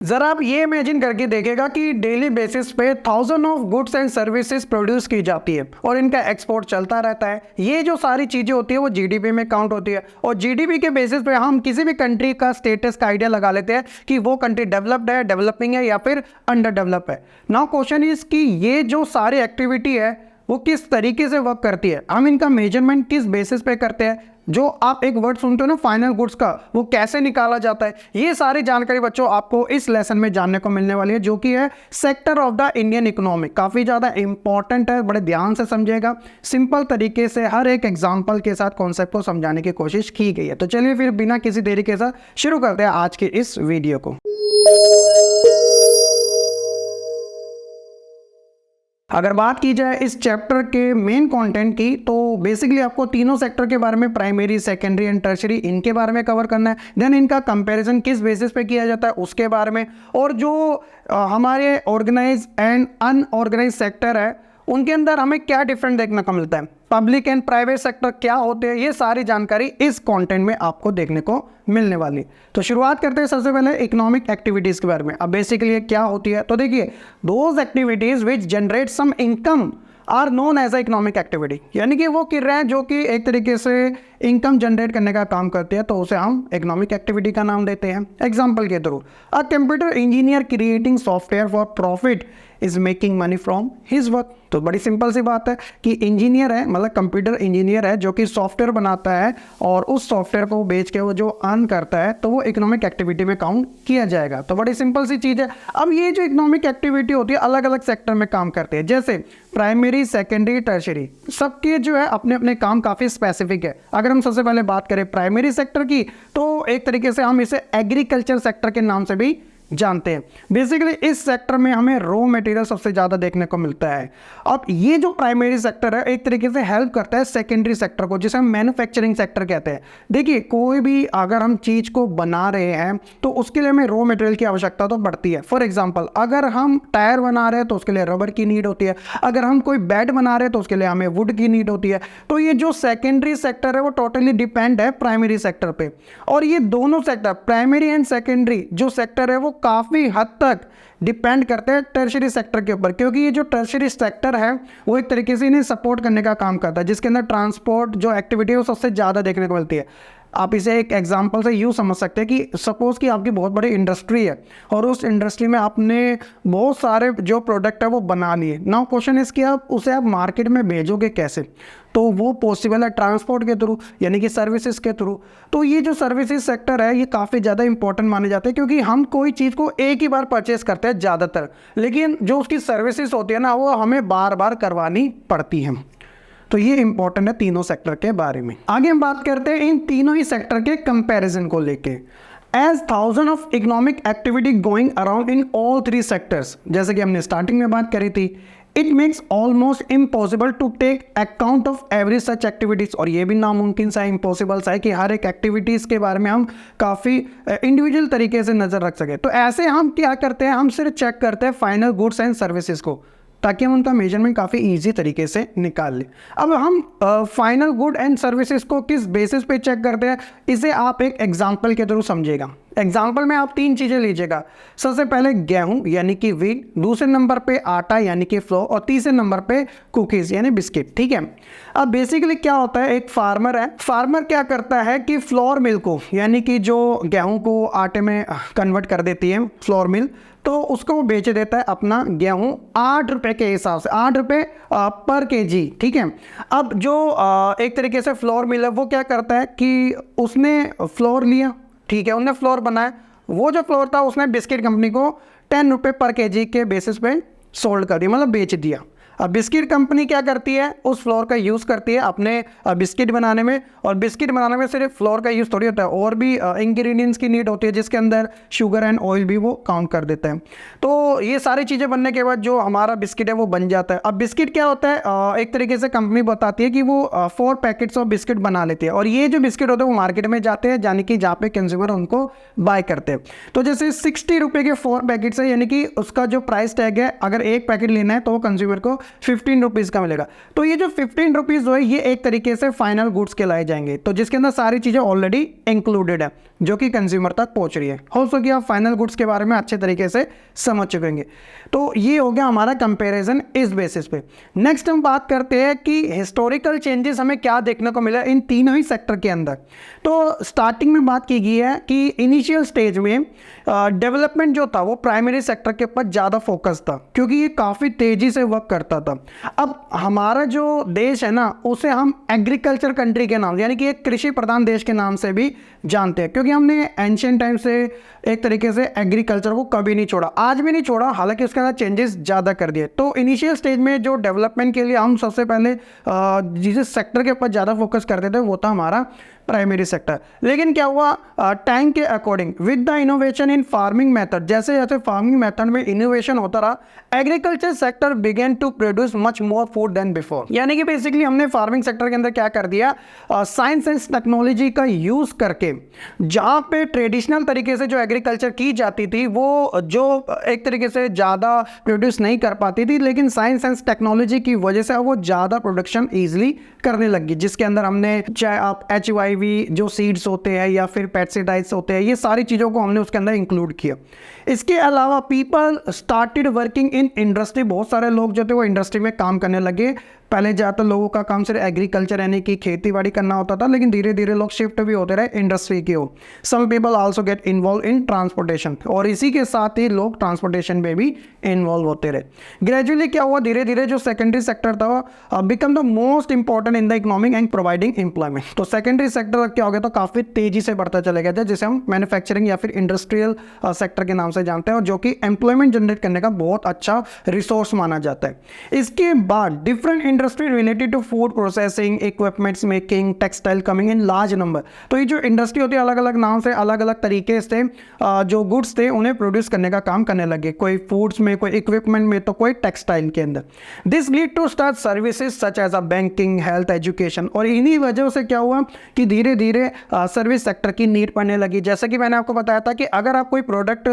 जरा आप ये इमेजिन करके देखेगा कि डेली बेसिस पे thousand of goods and services produce की जाती है और इनका एक्सपोर्ट चलता रहता है। ये जो सारी चीज़ें होती है वो जीडीपी में काउंट होती है और जीडीपी के बेसिस पे हम किसी भी कंट्री का स्टेटस का आइडिया लगा लेते हैं कि वो कंट्री डेवलप्ड है, डेवलपिंग है या फिर अंडर डेवलप है। नाउ क्वेश्चन इज कि ये जो सारी एक्टिविटी है वो किस तरीके से वर्क करती है, हम इनका मेजरमेंट किस बेसिस पे करते हैं। जो आप एक वर्ड सुनते हो ना फाइनल गुड्स का, वो कैसे निकाला जाता है, ये सारी जानकारी बच्चों आपको इस लेसन में जानने को मिलने वाली है, जो कि है sector of the Indian economy. काफ़ी ज़्यादा इंपॉर्टेंट है, बड़े ध्यान से समझिएगा। सिंपल तरीके से हर एक एग्जाम्पल के साथ कॉन्सेप्ट को समझाने की कोशिश की गई है। तो चलिए फिर बिना किसी देरी के साथ शुरू करते हैं आज के इस वीडियो को। अगर बात की जाए इस चैप्टर के मेन कंटेंट की, तो बेसिकली आपको तीनों सेक्टर के बारे में, प्राइमरी, सेकेंडरी एंड टर्शरी, इनके बारे में कवर करना है। देन इनका कंपैरिजन किस बेसिस पे किया जाता है उसके बारे में, और जो हमारे ऑर्गेनाइज एंड अनऑर्गेनाइज सेक्टर है उनके अंदर हमें क्या डिफरेंट देखने को मिलता है, पब्लिक एंड प्राइवेट सेक्टर क्या होते हैं, ये सारी जानकारी इस कंटेंट में आपको देखने को मिलने वाली। तो शुरुआत करते हैं सबसे पहले इकोनॉमिक एक्टिविटीज़ के बारे में। अब बेसिकली ये क्या होती है, तो देखिए, those activities which generate some income are known as a economic activity, यानी कि वो क्रिया है जो कि एक तरीके से इनकम जनरेट करने का काम करती है, तो उसे हम इकोनॉमिक एक्टिविटी का नाम देते हैं। एग्जाम्पल के through, a computer engineer creating software for profit is making money from his work. तो बड़ी सिंपल सी बात है कि इंजीनियर है, मतलब कंप्यूटर इंजीनियर है जो कि सॉफ्टवेयर बनाता है और उस सॉफ्टवेयर को बेच के वो जो अर्न करता है तो वो इकोनॉमिक एक्टिविटी में काउंट किया जाएगा। तो बड़ी सिंपल सी चीज़ है। अब ये जो इकोनॉमिक एक्टिविटी होती है अलग अलग सेक्टर में काम करते हैं, जैसे प्राइमरी, सेकेंडरी, टर्शरी, सबके जो है अपने अपने काम काफ़ी स्पेसिफिक है। अगर हम सबसे पहले बात करें प्राइमरी सेक्टर की, तो एक तरीके से हम इसे एग्रीकल्चर सेक्टर के नाम से भी जानते हैं। बेसिकली इस सेक्टर में हमें रॉ मटेरियल सबसे ज़्यादा देखने को मिलता है। अब ये जो प्राइमरी सेक्टर है एक तरीके से हेल्प करता है सेकेंडरी सेक्टर को, जिसे हम मैन्युफैक्चरिंग सेक्टर कहते हैं। देखिए, कोई भी अगर हम चीज़ को बना रहे हैं तो उसके लिए हमें रॉ मटेरियल की आवश्यकता तो पड़ती है। फॉर एग्जाम्पल, अगर हम टायर बना रहे हैं तो उसके लिए रबर की नीड होती है, अगर हम कोई बेड बना रहे हैं तो उसके लिए हमें वुड की नीड होती है। तो ये जो सेकेंडरी सेक्टर है वो टोटली डिपेंड है प्राइमरी सेक्टर पे। और ये दोनों सेक्टर, प्राइमरी एंड सेकेंडरी जो सेक्टर है, वो काफ़ी हद तक डिपेंड करते हैं टर्शरी सेक्टर के ऊपर, क्योंकि ये जो टर्शरी सेक्टर है वो एक तरीके से इन्हें सपोर्ट करने का काम करता है, जिसके अंदर ट्रांसपोर्ट जो एक्टिविटी है वो सबसे ज़्यादा देखने को मिलती है। आप इसे एक एग्जांपल से यूँ समझ सकते हैं कि सपोज़ कि आपकी बहुत बड़ी इंडस्ट्री है और उस इंडस्ट्री में आपने बहुत सारे जो प्रोडक्ट है वो बना लिए। नाउ क्वेश्चन इस कि आप उसे आप मार्केट में भेजोगे कैसे, तो वो पॉसिबल है ट्रांसपोर्ट के थ्रू, यानी कि सर्विसेज के थ्रू। तो ये जो सर्विसेज सेक्टर है ये काफ़ी ज़्यादा इंपॉर्टेंट माने जाते हैं, क्योंकि हम कोई चीज़ को एक ही बार परचेस करते हैं ज़्यादातर, लेकिन जो उसकी सर्विसेज होती है ना वो हमें बार बार करवानी पड़ती हैं। तो ये इंपॉर्टेंट है तीनों सेक्टर के बारे में। आगे हम बात करते हैं इन तीनों ही सेक्टर के कंपैरिजन को लेके। As thousand of economic activity going around in all three sectors, जैसे कि हमने स्टार्टिंग में बात करी थी, it makes almost impossible to take account of every such activities. और ये भी नामुमकिन सा, इम्पॉसिबल सा है कि हर एक एक्टिविटीज़ के बारे में हम काफ़ी इंडिविजुअल तरीके से नज़र रख सकें। तो ऐसे हम क्या करते हैं, हम सिर्फ चेक करते हैं फाइनल गुड्स एंड सर्विसेज को, ताकि हम उनका मेजरमेंट काफ़ी इजी तरीके से निकाल लें। अब हम फाइनल गुड एंड सर्विसेज को किस बेसिस पे चेक करते हैं, इसे आप एक एग्जांपल के थ्रू समझिएगा। एग्जाम्पल में आप तीन चीज़ें लीजिएगा। सबसे पहले गेहूं यानी कि व्हीट, दूसरे नंबर पे आटा यानी कि फ्लोर, और तीसरे नंबर पे कुकीज़ यानी बिस्किट। ठीक है। अब बेसिकली क्या होता है, एक फार्मर है, फार्मर क्या करता है कि फ्लोर मिल को, यानी कि जो गेहूं को आटे में कन्वर्ट कर देती है फ्लोर मिल, तो उसको वो बेच देता है अपना गेहूं 8 रुपये के हिसाब से, 8 रुपये पर केजी। ठीक है। अब जो एक तरीके से फ्लोर मिल है वो क्या करता है कि उसने फ्लोर लिया, ठीक है, उन्होंने फ्लोर बनाया, वो जो फ्लोर था उसने बिस्किट कंपनी को 10 रुपये पर केजी के बेसिस पे सोल्ड कर दिया, मतलब बेच दिया। अब बिस्किट कंपनी क्या करती है, उस फ्लोर का यूज़ करती है अपने बिस्किट बनाने में, और बिस्किट बनाने में सिर्फ फ्लोर का यूज़ थोड़ी होता है, और भी इंग्रेडिएंट्स की नीड होती है, जिसके अंदर शुगर एंड ऑयल भी वो काउंट कर देता है। तो ये सारी चीज़ें बनने के बाद जो हमारा बिस्किट है वो बन जाता है। अब बिस्किट क्या होता है, एक तरीके से कंपनी बताती है कि वो 4 पैकेट्स ऑफ बिस्किट बना लेती है, और ये जो बिस्किट होते हैं वो मार्केट में जाते हैं, यानी कि जहाँ पे कंज्यूमर उनको बाय करते हैं। तो जैसे 60 रुपये के 4 पैकेट्स है, यानी कि उसका जो प्राइस टैग है, अगर एक पैकेट लेना है तो वो कंज्यूमर को 15 रुपीज़ का मिलेगा। तो ये जो 15 रुपीज़ जो है ये एक तरीके से फाइनल गुड्स के लाए जाएंगे, तो जिसके अंदर सारी चीज़ें ऑलरेडी इंक्लूडेड है। जो कि कंज्यूमर तक पहुंच रही है। हो सके कि आप फाइनल गुड्स के बारे में अच्छे तरीके से समझ चुकेंगे। तो ये हो गया हमारा कंपैरिजन इस बेसिस पे। नेक्स्ट हम बात करते हैं कि हिस्टोरिकल चेंजेस हमें क्या देखने को मिला इन तीनों ही सेक्टर के अंदर। तो स्टार्टिंग में बात की गई है कि इनिशियल स्टेज में डेवलपमेंट जो था वो प्राइमरी सेक्टर के ऊपर ज़्यादा फोकस था, क्योंकि ये काफ़ी तेज़ी से वर्क करता था। अब हमारा जो देश है ना, उसे हम एग्रीकल्चर कंट्री के नाम यानी कि एक कृषि प्रधान देश के नाम से भी जानते हैं, क्योंकि हमने एंशियंट टाइम से एक तरीके से एग्रीकल्चर को कभी नहीं छोड़ा, आज भी नहीं छोड़ा, हालांकि उसके अंदर चेंजेस ज़्यादा कर दिए। तो इनिशियल स्टेज में जो डेवलपमेंट के लिए हम सबसे पहले जिस सेक्टर के ऊपर ज़्यादा फोकस करते थे वो था हमारा प्राइमरी सेक्टर। लेकिन क्या हुआ, टाइम के according with the innovation in farming method, जैसे जैसे फार्मिंग मेथड में इनोवेशन होता रहा, agriculture sector began to produce much more food than before. यानी कि बेसिकली हमने फार्मिंग सेक्टर के अंदर क्या कर दिया, साइंस एंड टेक्नोलॉजी का यूज़ करके जहाँ पे ट्रेडिशनल तरीके से जो एग्रीकल्चर की जाती थी वो जो एक तरीके से ज़्यादा प्रोड्यूस नहीं कर पाती थी, लेकिन साइंस एंड टेक्नोलॉजी की वजह से वो ज़्यादा प्रोडक्शन ईजिली करने लगी, जिसके अंदर हमने चाहे आप HYV जो सीड्स होते हैं या फिर पेस्टिसाइड्स होते हैं, ये सारी चीज़ों को हमने उसके अंदर इंक्लूड किया। इसके अलावा people started working in industry, बहुत सारे लोग जो थे वो इंडस्ट्री में काम करने लगे। पहले ज़्यादातर लोगों का काम सिर्फ एग्रीकल्चर यानी कि खेती बाड़ी करना होता था, लेकिन धीरे धीरे लोग शिफ्ट भी होते रहे इंडस्ट्री की ओर। Some people also get involve in transportation, और इसी के साथ ही लोग ट्रांसपोर्टेशन में भी इन्वॉल्व होते रहे। ग्रेजुअली क्या हुआ, धीरे धीरे जो सेकेंडरी सेक्टर था become the most important in the economic and providing employment. तो सेकेंडरी सेक्टर क्या हो गया, तो काफ़ी तेजी से बढ़ता चला गया था, जिसे हम मैन्युफैक्चरिंग या फिर इंडस्ट्रियल सेक्टर के नाम से जानते हैं, और जो कि एम्प्लॉयमेंट जनरेट करने का बहुत अच्छा रिसोर्स माना जाता है। इसके बाद different industry related to food processing, equipments making, textile coming in large number. तो ये जो इंडस्ट्री होती है अलग अलग नाम से अलग अलग तरीके से जो गुड्स थे उन्हें प्रोड्यूस करने का काम करने लगे, कोई फूड्स में, कोई इक्विपमेंट में, तो कोई टेक्सटाइल के अंदर। This lead to start services such as a banking, health, education, और इन्हीं वजह से क्या हुआ कि धीरे धीरे सर्विस सेक्टर की नीड पड़ने लगी। जैसे कि मैंने आपको बताया था कि अगर आप कोई प्रोडक्ट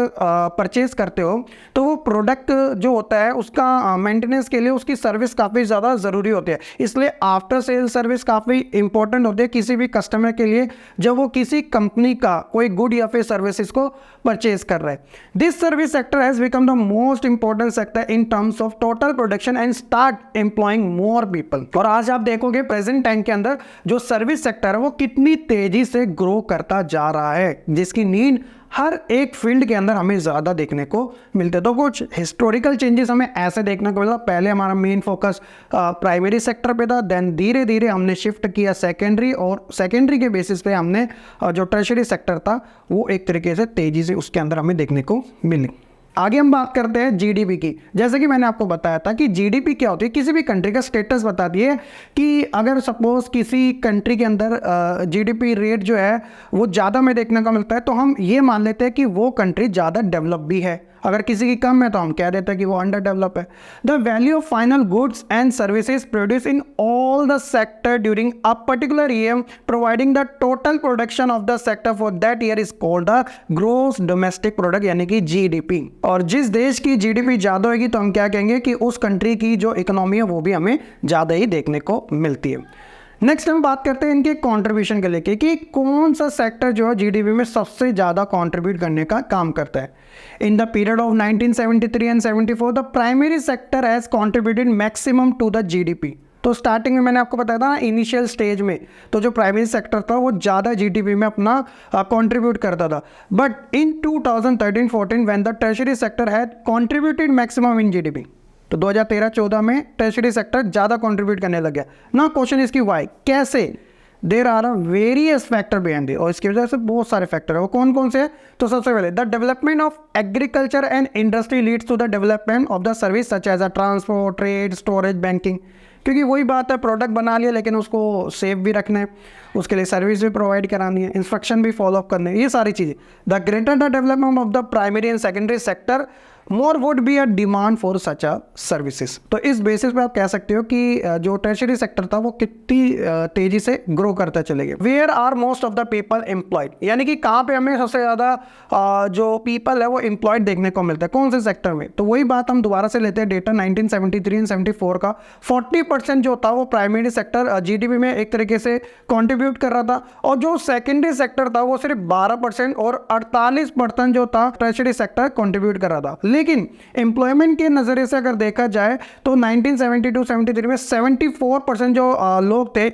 परचेज करते हो तो वो प्रोडक्ट जो होता है उसका मेंटेनेंस के लिए उसकी सर्विस काफ़ी ज़्यादा ज़रूरी होती है, इसलिए आफ्टर सेल सर्विस काफ़ी इंपॉर्टेंट होती है किसी भी कस्टमर के लिए जब वो किसी कंपनी का कोई गुड या फिर सर्विसेज को परचेज कर रहा है। This service sector has become the most important sector in terms of total production and start employing more people. और आज आप देखोगे प्रेजेंट टाइम के अंदर जो सर्विस सेक्टर है वो कितनी तेजी से ग्रो करता जा रहा है, जिसकी नीड हर एक फील्ड के अंदर हमें ज़्यादा देखने को मिलते। तो कुछ हिस्टोरिकल चेंजेस हमें ऐसे देखने को मिला, पहले हमारा मेन फोकस प्राइमरी सेक्टर पे था, देन धीरे धीरे हमने शिफ्ट किया सेकेंडरी, और सेकेंडरी के बेसिस पे हमने जो टर्शियरी सेक्टर था वो एक तरीके से तेज़ी से उसके अंदर हमें देखने को मिली। आगे हम बात करते हैं जीडीपी की। जैसे कि मैंने आपको बताया था कि जीडीपी क्या होती है, किसी भी कंट्री का स्टेटस बताती है कि अगर सपोज किसी कंट्री के अंदर जीडीपी रेट जो है वो ज़्यादा में देखने को मिलता है तो हम ये मान लेते हैं कि वो कंट्री ज़्यादा डेवलप भी है, अगर किसी की कम है तो हम कह देते हैं कि वो अंडर डेवलप है। The value of final goods and services produce in all the sector during a particular year providing the total production of the sector for that year is called the gross domestic product यानी कि GDP. और जिस देश की GDP ज़्यादा होगी तो हम क्या कहेंगे कि उस कंट्री की जो इकोनॉमी है वो भी हमें ज़्यादा ही देखने को मिलती है। नेक्स्ट हम बात करते हैं इनके कंट्रीब्यूशन के लेके कि कौन सा सेक्टर जो है जीडीपी में सबसे ज़्यादा कंट्रीब्यूट करने का काम करता है। In the period of 1973 and 74 the primary sector has contributed maximum to the GDP. तो स्टार्टिंग में मैंने आपको बताया था ना इनिशियल स्टेज में तो जो प्राइमरी सेक्टर था वो ज़्यादा जीडीपी में अपना कंट्रीब्यूट करता था, but in 2013-14 when the tertiary sector had contributed maximum in GDP, तो 2013-14 में टर्शियरी सेक्टर ज़्यादा कंट्रीब्यूट करने लग गया ना। क्वेश्चन इसकी वाई, कैसे? There are a various factor behind, और इसकी वजह से बहुत सारे फैक्टर है। वो कौन कौन से हैं? तो सबसे पहले the development of agriculture and industry leads to the development of the service such as a transport, trade, storage, banking. क्योंकि वही बात है, प्रोडक्ट बना लिया लेकिन उसको सेफ भी रखना है, उसके लिए सर्विस भी प्रोवाइड करानी है, इंस्ट्रक्शन भी फॉलो अप करने हैं, ये सारी चीज़ें। The greater the development of the primary and secondary sector more would be a demand for such a services. तो इस बेसिस पे आप कह सकते हो कि जो टर्शियरी सेक्टर था वो कितनी तेजी से ग्रो करता चलेगा। Where are most of the people employed, यानी कि कहाँ पे हमें सबसे ज़्यादा जो पीपल है वो एम्प्लॉयड देखने को मिलता है, कौन से सेक्टर में। तो वही बात हम दोबारा से लेते हैं डेटा 1973 एंड 74 का। 40% जो था वो प्राइमरी सेक्टर जीडीपी में एक तरीके से कॉन्ट्रीब्यूट कर रहा था, और जो सेकेंडरी सेक्टर था वो सिर्फ 12% और 48% जो था टर्शियरी सेक्टर कॉन्ट्रीब्यूट कर रहा था। लेकिन एम्प्लॉयमेंट के नज़रिए से अगर देखा जाए तो 1972-73 में 74% जो लोग थे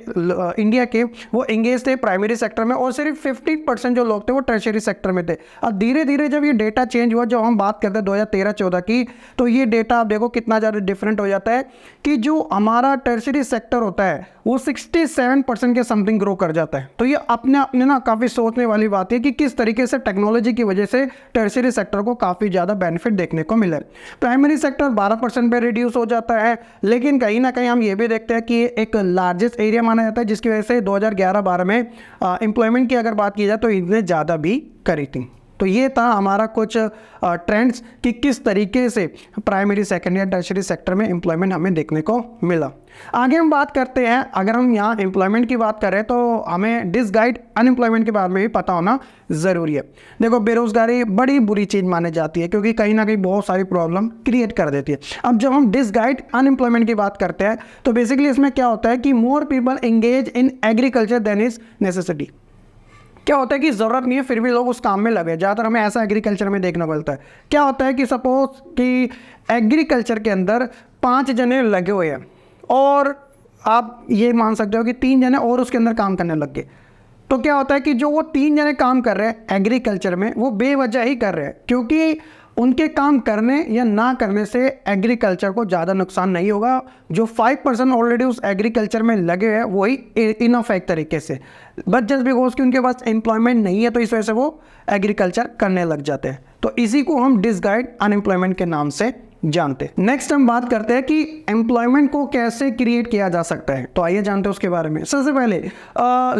इंडिया के वो एंगेज थे प्राइमरी सेक्टर में, और सिर्फ 15% जो लोग थे वो टर्शियरी सेक्टर में थे। अब धीरे धीरे जब ये डेटा चेंज हुआ, जब हम बात करते हैं 2013-14 की, तो ये डेटा आप देखो कितना ज़्यादा डिफरेंट हो जाता है कि जो हमारा टर्शियरी सेक्टर होता है वो 67% के समथिंग ग्रो कर जाता है। तो ये अपने अपने ना काफ़ी सोचने वाली बात है कि किस तरीके से टेक्नोलॉजी की वजह से टर्शियरी सेक्टर को काफ़ी ज़्यादा बेनिफिट देखने को मिला है। प्राइमरी सेक्टर 12% पे रिड्यूस हो जाता है, लेकिन कहीं ना कहीं हम ये भी देखते हैं कि एक लार्जेस्ट एरिया माना जाता है, जिसकी वजह से 2011-12 में एम्प्लॉयमेंट की अगर बात की जाए तो इतने ज़्यादा भी करी थी। तो ये था हमारा कुछ ट्रेंड्स कि किस तरीके से प्राइमरी सेकेंडरी या टर्शियरी सेक्टर में एम्प्लॉयमेंट हमें देखने को मिला। आगे हम बात करते हैं, अगर हम यहाँ एम्प्लॉयमेंट की बात करें तो हमें डिसगाइड अनएम्प्लॉयमेंट के बारे में भी पता होना ज़रूरी है। देखो, बेरोज़गारी बड़ी बुरी चीज़ मानी जाती है क्योंकि कहीं ना कहीं बहुत सारी प्रॉब्लम क्रिएट कर देती है। अब जब हम डिसगाइड अनएम्प्लॉयमेंट की बात करते हैं तो बेसिकली इसमें क्या होता है कि more people engage in agriculture then is necessity. क्या होता है कि ज़रूरत नहीं है फिर भी लोग उस काम में लगे, ज़्यादातर हमें ऐसा एग्रीकल्चर में देखने को मिलता है। क्या होता है कि सपोज कि एग्रीकल्चर के अंदर 5 जने लगे हुए हैं और आप ये मान सकते हो कि 3 जने और उसके अंदर काम करने लग गए। तो क्या होता है कि जो वो 3 जने काम कर रहे हैं एग्रीकल्चर में वो बेवजह ही कर रहे हैं, क्योंकि उनके काम करने या ना करने से एग्रीकल्चर को ज़्यादा नुकसान नहीं होगा। जो 5% ऑलरेडी उस एग्रीकल्चर में लगे हैं वही इनफ है एक तरीके से, बट जस्ट बिकॉज कि उनके पास एम्प्लॉयमेंट नहीं है तो इस वजह से वो एग्रीकल्चर करने लग जाते हैं। तो इसी को हम डिसगाइड अनएम्प्लॉयमेंट के नाम से जानते हैं। नेक्स्ट हम बात करते हैं कि एम्प्लॉयमेंट को कैसे क्रिएट किया जा सकता है, तो आइए जानते हैं उसके बारे में। सबसे पहले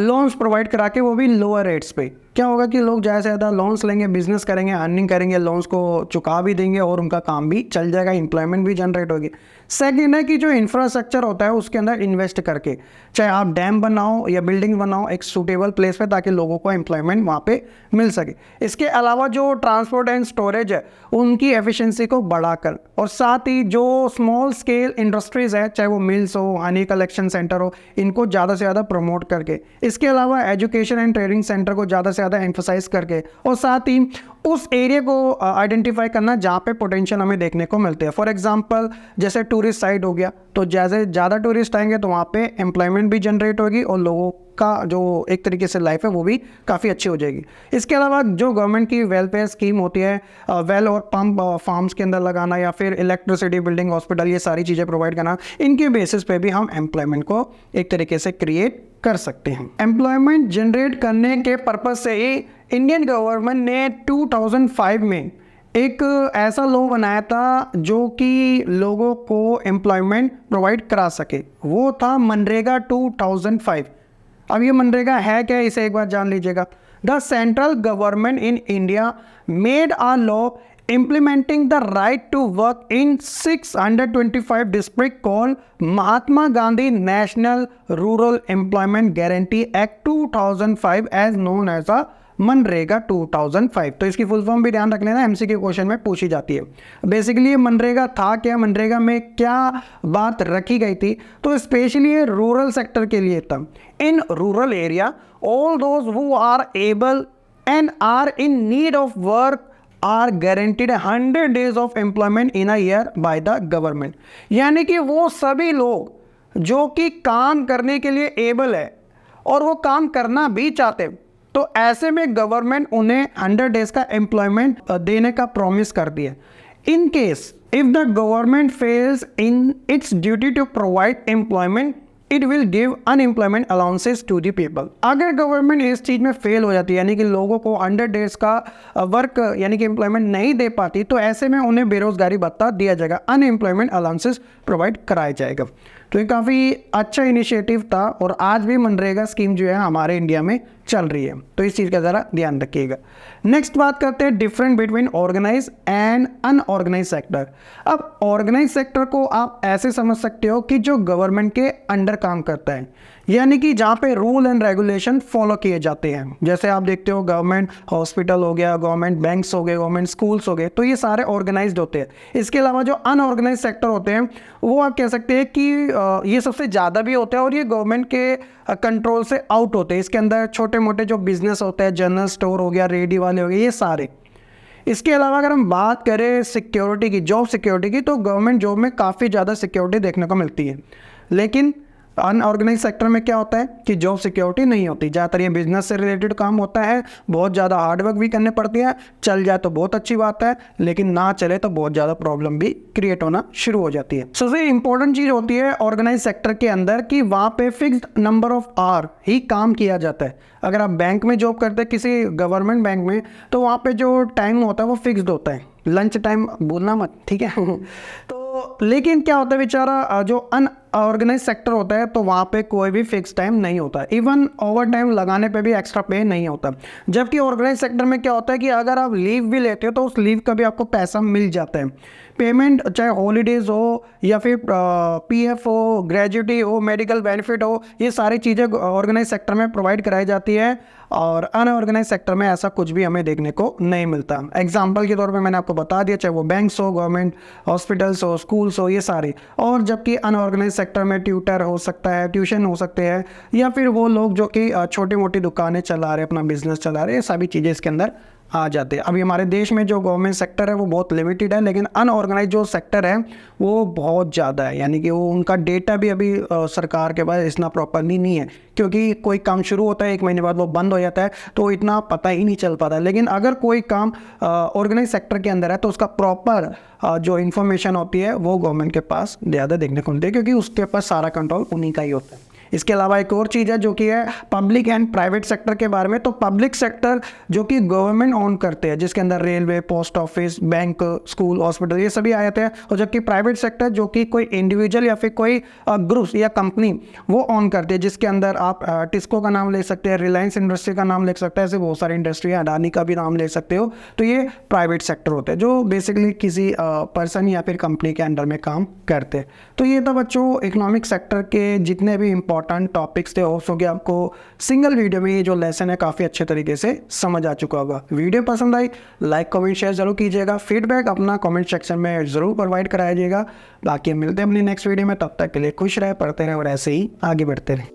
लोन्स प्रोवाइड करा के, वो भी लोअर रेट्स पे। क्या होगा कि लोग ज़्यादा से ज़्यादा लोन्स लेंगे, बिजनेस करेंगे, अर्निंग करेंगे, लोन्स को चुका भी देंगे और उनका काम भी चल जाएगा, एम्प्लॉयमेंट भी जनरेट होगी। सेकेंड है कि जो इंफ्रास्ट्रक्चर होता है उसके अंदर इन्वेस्ट करके, चाहे आप डैम बनाओ या बिल्डिंग बनाओ एक सूटेबल प्लेस पे, ताकि लोगों को एम्प्लॉयमेंट वहाँ पे मिल सके। इसके अलावा जो ट्रांसपोर्ट एंड स्टोरेज है उनकी एफिशिएंसी को बढ़ाकर, और साथ ही जो स्मॉल स्केल इंडस्ट्रीज़ है, चाहे वो मिल्स हो, हनी कलेक्शन सेंटर हो, इनको ज़्यादा से ज़्यादा प्रमोट करके। इसके अलावा एजुकेशन एंड ट्रेनिंग सेंटर को ज़्यादा से ज़्यादा एम्फोसाइज करके, और साथ ही उस एरिया को आइडेंटिफाई करना जहाँ पे पोटेंशियल हमें देखने को मिलते हैं। फॉर एग्जांपल जैसे टूरिस्ट साइट हो गया, तो जैसे ज़्यादा टूरिस्ट आएंगे तो वहाँ पे एम्प्लॉयमेंट भी जनरेट होगी और लोगों का जो एक तरीके से लाइफ है वो भी काफ़ी अच्छी हो जाएगी। इसके अलावा जो गवर्नमेंट की वेलफेयर स्कीम होती है, वेल और पंप फार्म्स के अंदर लगाना, या फिर इलेक्ट्रिसिटी, बिल्डिंग, हॉस्पिटल, ये सारी चीज़ें प्रोवाइड करना, इनके बेसिस पे भी हम एम्प्लॉयमेंट को एक तरीके से क्रिएट कर सकते हैं। एम्प्लॉयमेंट जनरेट करने के पर्पज से ही इंडियन गवर्नमेंट ने 2005 में एक ऐसा लॉ बनाया था जो कि लोगों को एम्प्लॉयमेंट प्रोवाइड करा सके, वो था मनरेगा 2005। अब ये मनरेगा है क्या, इसे एक बार जान लीजिएगा। The central government in India made a law implementing the right to work in 625 district called Mahatma Gandhi National Rural Employment Guarantee Act 2005 as known as a MNREGA 2005। तो इसकी फुल फॉर्म भी ध्यान रख लेना, एमसीक्यू क्वेश्चन में पूछी जाती है। बेसिकली ये मनरेगा था क्या, मनरेगा में क्या बात रखी गई थी, तो स्पेशली ये रूरल सेक्टर के लिए था। In rural area all those who are able and are in need of work are guaranteed 100 days of employment in a year by the government. यानी कि वो सभी लोग जो कि काम करने के लिए एबल है और वो काम करना भी चाहते, तो ऐसे में गवर्नमेंट उन्हें 100 days का एम्प्लॉयमेंट देने का प्रॉमिस कर दिया। In case if the government fails in its duty to provide employment it will give unemployment allowances to the people. अगर गवर्नमेंट इस चीज़ में फेल हो जाती है, यानी कि लोगों को 100 days का वर्क यानी कि एम्प्लॉयमेंट नहीं दे पाती, तो ऐसे में उन्हें बेरोजगारी भत्ता दिया जाएगा, अनएम्प्लॉयमेंट अलाउंसेस प्रोवाइड कराया जाएगा। तो ये काफ़ी अच्छा इनिशिएटिव था और आज भी मनरेगा स्कीम जो है हमारे इंडिया में चल रही है, तो इस चीज़ का ज़रा ध्यान रखिएगा। नेक्स्ट बात करते हैं different between organise and unorganise sector. अब ऑर्गेनाइज सेक्टर को आप ऐसे समझ सकते हो कि जो गवर्नमेंट के अंडर काम करता है, यानी कि जहाँ पे रूल एंड रेगुलेशन फॉलो किए जाते हैं। जैसे आप देखते हो गवर्नमेंट हॉस्पिटल हो गया, गवर्नमेंट बैंक्स हो गए, गवर्नमेंट स्कूल्स हो गए, तो ये सारे ऑर्गेनाइज्ड होते हैं। इसके अलावा जो अनऑर्गेनाइज सेक्टर होते हैं वो आप कह सकते हैं कि ये सबसे ज़्यादा भी होते हैं और ये गवर्नमेंट के कंट्रोल से आउट होते हैं। इसके अंदर छोटे मोटे जो बिजनेस होते हैं, जनरल स्टोर हो गया, रेडी वाले हो गए, ये सारे। इसके अलावा अगर हम बात करें सिक्योरिटी की, जॉब सिक्योरिटी की, तो गवर्नमेंट जॉब में काफ़ी ज़्यादा सिक्योरिटी देखने को मिलती है। लेकिन अनऑर्गेनाइज सेक्टर में क्या होता है कि जॉब सिक्योरिटी नहीं होती। ज़्यादातर ये बिजनेस से रिलेटेड काम होता है, बहुत ज़्यादा हार्डवर्क भी करने पड़ती है। चल जाए तो बहुत अच्छी बात है, लेकिन ना चले तो बहुत ज़्यादा प्रॉब्लम भी क्रिएट होना शुरू हो जाती है। सबसे इंपॉर्टेंट चीज़ होती है ऑर्गेनाइज सेक्टर के अंदर कि वहाँ पे फिक्स्ड नंबर ऑफ आवर ही काम किया जाता है। अगर आप बैंक में जॉब करते हैं, किसी गवर्नमेंट बैंक में, तो वहाँ पे जो टाइम होता है वो फिक्स्ड होता है। लंच टाइम भूलना मत, ठीक है। तो लेकिन क्या होता है बेचारा जो अनऑर्गेनाइज सेक्टर होता है, तो वहाँ पे कोई भी फिक्स टाइम नहीं होता, इवन ओवर टाइम लगाने पे भी एक्स्ट्रा पे नहीं होता। जबकि ऑर्गेनाइज सेक्टर में क्या होता है कि अगर आप लीव भी लेते हो तो उस लीव का भी आपको पैसा मिल जाता है। पेमेंट चाहे हॉलीडेज़ हो या फिर पीएफ हो, ग्रेजुटी हो, मेडिकल बेनिफिट हो, ये सारी चीज़ें ऑर्गेनाइज सेक्टर में प्रोवाइड कराई जाती है और अनऑर्गेनाइज सेक्टर में ऐसा कुछ भी हमें देखने को नहीं मिलता। एग्जाम्पल के तौर पे मैंने आपको बता दिया, चाहे वो बैंक्स हो, गवर्नमेंट हॉस्पिटल्स हो, स्कूल्स हो, ये सारे। और जबकि अनऑर्गेनाइज सेक्टर में ट्यूटर हो सकता है, ट्यूशन हो सकते हैं, या फिर वो लोग जो कि छोटी मोटी दुकानें चला रहे, अपना बिजनेस चला रहे, ये सभी चीज़ें इसके अंदर आ जाते हैं। अभी हमारे देश में जो गवर्नमेंट सेक्टर है वो बहुत लिमिटेड है, लेकिन अनऑर्गेनाइज जो सेक्टर है वो बहुत ज़्यादा है। यानी कि वो उनका डेटा भी अभी सरकार के पास इतना प्रॉपरली नहीं है, क्योंकि कोई काम शुरू होता है 1 महीने बाद वो बंद हो जाता है, तो इतना पता ही नहीं चल पाता। लेकिन अगर कोई काम ऑर्गेनाइज सेक्टर के अंदर है तो उसका प्रॉपर जो इन्फॉर्मेशन होती है वो गवर्नमेंट के पास ज़्यादा देखने को मिलती है, क्योंकि उसके पास सारा कंट्रोल उन्हीं का ही होता है। इसके अलावा एक और चीज़ है जो कि है पब्लिक एंड प्राइवेट सेक्टर के बारे में। तो पब्लिक सेक्टर जो कि गवर्नमेंट ओन करते हैं, जिसके अंदर railway, post office, bank, school, hospital, ये सभी आ जाते हैं। और जबकि प्राइवेट सेक्टर जो कि कोई इंडिविजुअल या फिर कोई ग्रुप्स या कंपनी वो ओन करते हैं, जिसके अंदर आप टिस्को का नाम ले सकते हैं, रिलायंस इंडस्ट्री का नाम ले सकते हैं, ऐसे बहुत सारी इंडस्ट्री है, अडानी का भी नाम ले सकते हो। तो ये प्राइवेट सेक्टर होते हैं जो बेसिकली किसी पर्सन या फिर कंपनी के अंडर में काम करते हैं। तो ये था बच्चों इकोनॉमिक सेक्टर के जितने भी इंपॉर्टेंट टॉपिक्स थे। होप्स हो कि आपको सिंगल वीडियो में ये जो लेसन है काफ़ी अच्छे तरीके से समझ आ चुका होगा। वीडियो पसंद आई लाइक कमेंट शेयर जरूर कीजिएगा, फीडबैक अपना कमेंट सेक्शन में ज़रूर प्रोवाइड कराइएगा। बाकी मिलते हैं अपनी नेक्स्ट वीडियो में, तब तक के लिए खुश रहे, पढ़ते रहे और ऐसे ही आगे बढ़ते रहे।